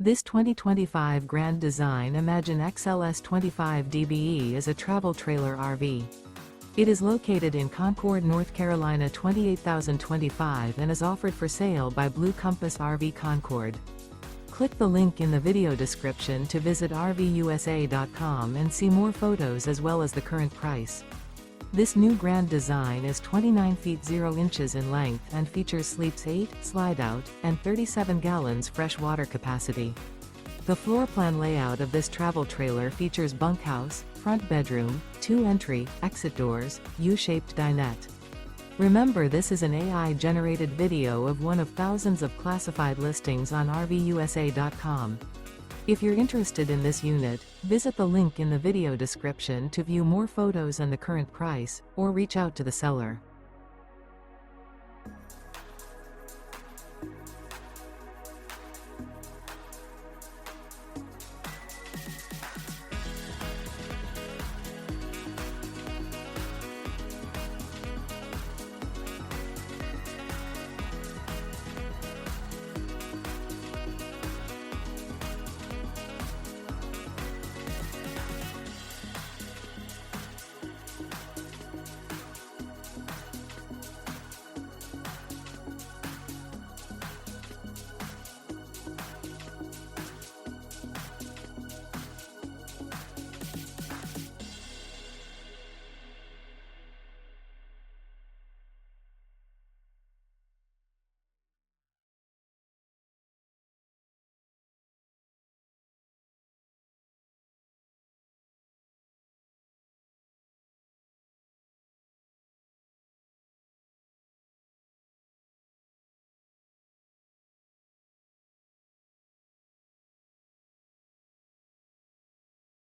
This 2025 Grand Design Imagine XLS 25 DBE is a travel trailer RV. It is located in Concord, North Carolina 28025 and is offered for sale by Blue Compass RV Concord. Click the link in the video description to visit RVUSA.com and see more photos as well as the current price. This new Grand Design is 29 feet 0 inches in length and features sleeps 8, slide-out, and 37 gallons fresh water capacity. The floor plan layout of this travel trailer features bunkhouse, front bedroom, 2 entry, exit doors, U-shaped dinette. Remember, this is an AI-generated video of one of thousands of classified listings on RVUSA.com. If you're interested in this unit, visit the link in the video description to view more photos and the current price, or reach out to the seller.